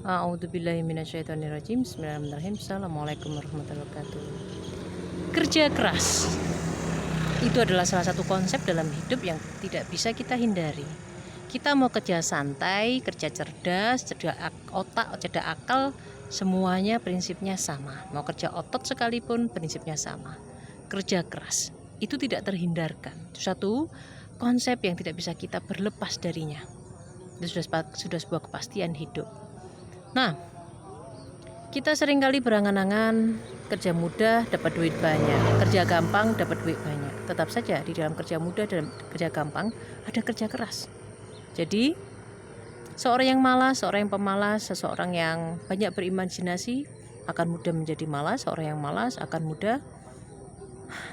A'udzubillahi minasyaitonirrajim. Bismillahirrahmanirrahim. Assalamualaikum warahmatullahi wabarakatuh. Kerja keras itu adalah salah satu konsep dalam hidup yang tidak bisa kita hindari. Kita mau kerja santai, kerja cerdas, cerdas otak, cerdas akal, semuanya prinsipnya sama. Mau kerja otot sekalipun prinsipnya sama. Kerja keras itu tidak terhindarkan. Itu satu konsep yang tidak bisa kita berlepas darinya. Itu sudah sebuah kepastian hidup. Nah, kita seringkali berangan-angan kerja mudah dapat duit banyak, kerja gampang dapat duit banyak. Tetap saja di dalam kerja mudah dan kerja gampang ada kerja keras. Jadi seorang yang malas, seorang yang pemalas, seseorang yang banyak berimajinasi akan mudah menjadi malas. Seorang yang malas akan mudah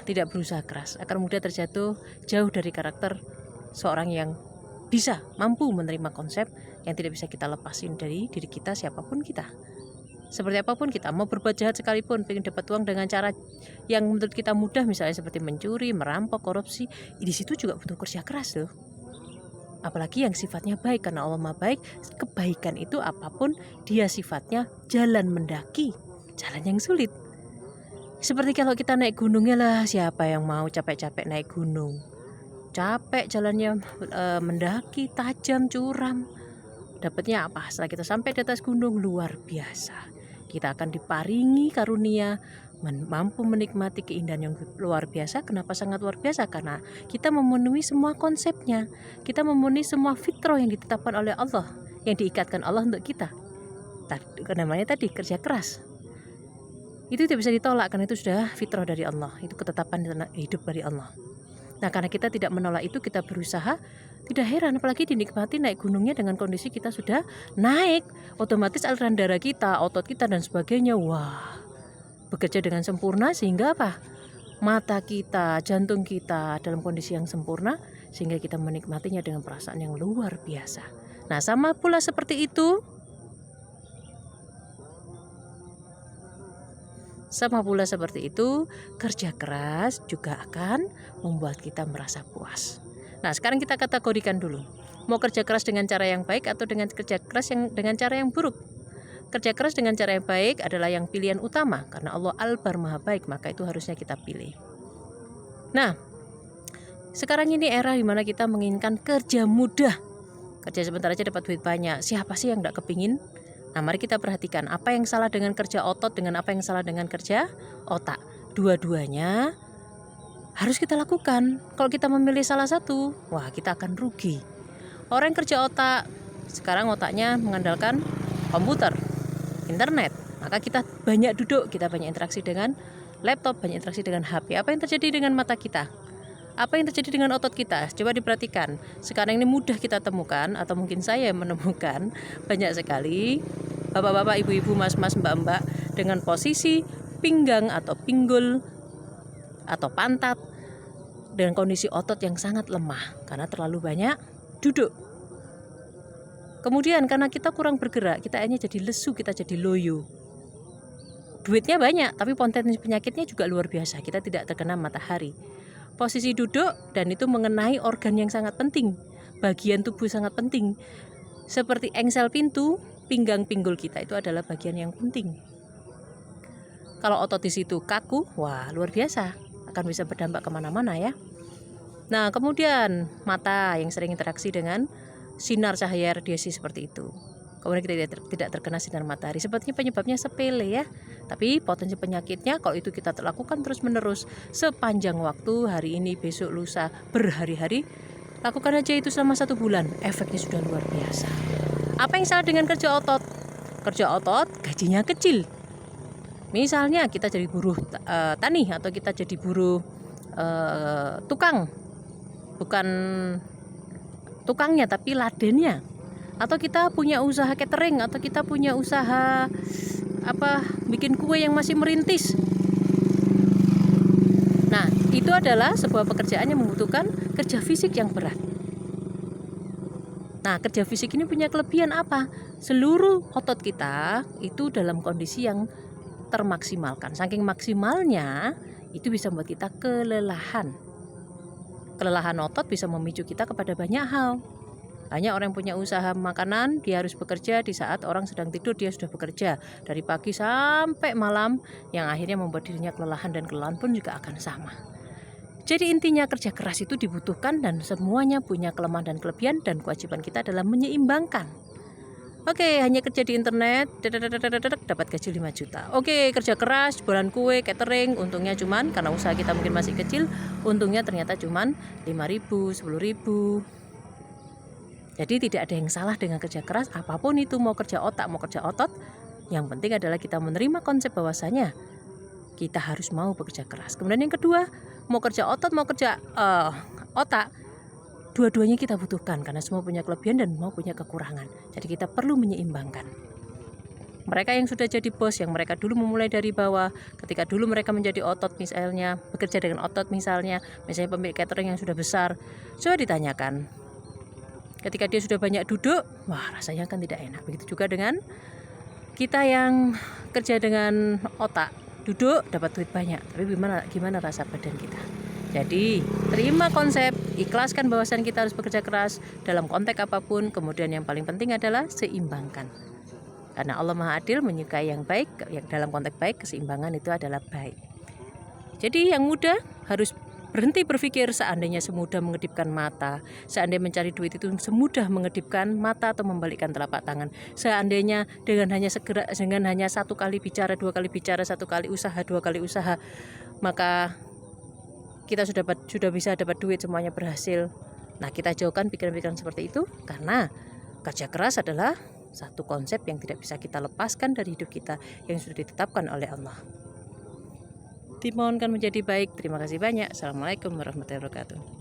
tidak berusaha keras, akan mudah terjatuh jauh dari karakter seorang yang bisa mampu menerima konsep yang tidak bisa kita lepasin dari diri kita, siapapun kita. Seperti apapun kita, mau berbuat jahat sekalipun, ingin dapat uang dengan cara yang menurut kita mudah, misalnya seperti mencuri, merampok, korupsi, di situ juga butuh kerja keras loh. Apalagi yang sifatnya baik, karena Allah Maha Baik. Kebaikan itu apapun dia sifatnya jalan mendaki, jalan yang sulit. Seperti kalau kita naik gunungnya lah, siapa yang mau capek-capek naik gunung? Capek jalannya, mendaki, tajam, curam. Dapatnya apa? Setelah kita sampai di atas gunung, luar biasa. Kita akan diparingi karunia mampu menikmati keindahan yang luar biasa. Kenapa sangat luar biasa? Karena kita memenuhi semua konsepnya. Kita memenuhi semua fitrah yang ditetapkan oleh Allah, yang diikatkan Allah untuk kita. Namanya tadi kerja keras. Itu tidak bisa ditolak karena itu sudah fitrah dari Allah. Itu ketetapan hidup dari Allah. Nah, karena kita tidak menolak itu, kita berusaha. Tidak heran apalagi dinikmati naik gunungnya dengan kondisi kita sudah naik, otomatis aliran darah kita, otot kita dan sebagainya, wah, bekerja dengan sempurna sehingga apa? Mata kita, jantung kita dalam kondisi yang sempurna sehingga kita menikmatinya dengan perasaan yang luar biasa. Nah, sama pula seperti itu. Sama pula seperti itu, kerja keras juga akan membuat kita merasa puas. Nah, sekarang kita kategorikan dulu. Mau kerja keras dengan cara yang baik atau dengan kerja keras yang dengan cara yang buruk? Kerja keras dengan cara yang baik adalah yang pilihan utama karena Allah Al-Bar Maha Baik, maka itu harusnya kita pilih. Nah, sekarang ini era di mana kita menginginkan kerja mudah. Kerja sebentar aja dapat duit banyak. Siapa sih yang enggak kepingin? Nah, mari kita perhatikan apa yang salah dengan kerja otot dengan apa yang salah dengan kerja otak. Dua-duanya harus kita lakukan. Kalau kita memilih salah satu, wah, kita akan rugi. Orang yang kerja otak, sekarang otaknya mengandalkan komputer, internet. Maka kita banyak duduk, kita banyak interaksi dengan laptop, banyak interaksi dengan HP. Apa yang terjadi dengan mata kita? Apa yang terjadi dengan otot kita? Coba diperhatikan. Sekarang ini mudah kita temukan, atau mungkin saya menemukan banyak sekali bapak-bapak, ibu-ibu, mas-mas, mbak-mbak dengan posisi pinggang atau pinggul atau pantat dengan kondisi otot yang sangat lemah karena terlalu banyak duduk. Kemudian karena kita kurang bergerak, kita akhirnya jadi lesu, kita jadi loyo. Duitnya banyak, tapi potensi penyakitnya juga luar biasa. Kita tidak terkena matahari. Posisi duduk dan itu mengenai organ yang sangat penting, bagian tubuh sangat penting. Seperti engsel pintu, pinggang pinggul kita itu adalah bagian yang penting. Kalau otot di situ kaku, wah, luar biasa, akan bisa berdampak kemana-mana ya. Nah, kemudian mata yang sering interaksi dengan sinar cahaya radiasi seperti itu. Kemudian kita tidak terkena sinar matahari. Sepertinya penyebabnya sepele ya, tapi potensi penyakitnya kalau itu kita lakukan terus-menerus sepanjang waktu, hari ini, besok, lusa, berhari-hari, lakukan aja itu selama 1 bulan, efeknya sudah luar biasa. Apa yang salah dengan kerja otot? Kerja otot gajinya kecil. Misalnya kita jadi buruh tani atau kita jadi buruh tukang, bukan tukangnya tapi ladennya, atau kita punya usaha catering, atau kita punya usaha bikin kue yang masih merintis. Nah, itu adalah sebuah pekerjaan yang membutuhkan kerja fisik yang berat. Nah, kerja fisik ini punya kelebihan apa? Seluruh otot kita itu dalam kondisi yang termaksimalkan. Saking maksimalnya itu bisa membuat kita kelelahan. Kelelahan otot bisa memicu kita kepada banyak hal. Hanya orang yang punya usaha makanan, dia harus bekerja di saat orang sedang tidur, dia sudah bekerja dari pagi sampai malam, yang akhirnya membuat dirinya kelelahan, dan kelelahan pun juga akan sama. Jadi intinya kerja keras itu dibutuhkan, dan semuanya punya kelemahan dan kelebihan, dan kewajiban kita adalah menyeimbangkan. Oke, hanya kerja di internet, dapat gaji 5 juta. Oke, kerja keras, jualan kue, catering, untungnya cuman, karena usaha kita mungkin masih kecil, untungnya ternyata cuman 5.000, 10.000. Jadi tidak ada yang salah dengan kerja keras, apapun itu, mau kerja otak, mau kerja otot. Yang penting adalah kita menerima konsep bahwasanya kita harus mau bekerja keras. Kemudian yang kedua, mau kerja otot, mau kerja otak, dua-duanya kita butuhkan, karena semua punya kelebihan dan mau punya kekurangan. Jadi kita perlu menyeimbangkan. Mereka yang sudah jadi bos, yang mereka dulu memulai dari bawah, ketika dulu mereka menjadi otot misalnya, bekerja dengan otot misalnya pemilik catering yang sudah besar, coba ditanyakan. Ketika dia sudah banyak duduk, wah rasanya kan tidak enak. Begitu juga dengan kita yang kerja dengan otak, duduk dapat duit banyak, tapi gimana rasa badan kita. Jadi terima konsep, ikhlaskan bahwasan kita harus bekerja keras dalam konteks apapun. Kemudian yang paling penting adalah seimbangkan, karena Allah Maha Adil, menyukai yang baik. Yang dalam konteks baik, keseimbangan itu adalah baik. Jadi yang muda harus berhenti berpikir seandainya semudah mengedipkan mata, seandainya mencari duit itu semudah mengedipkan mata atau membalikkan telapak tangan, seandainya dengan hanya satu kali bicara, dua kali bicara, satu kali usaha, dua kali usaha, maka kita sudah bisa dapat duit, semuanya berhasil. Nah, kita jauhkan pikiran-pikiran seperti itu, karena kerja keras adalah satu konsep yang tidak bisa kita lepaskan dari hidup kita, yang sudah ditetapkan oleh Allah. Dimohonkan menjadi baik. Terima kasih banyak. Assalamualaikum warahmatullahi wabarakatuh.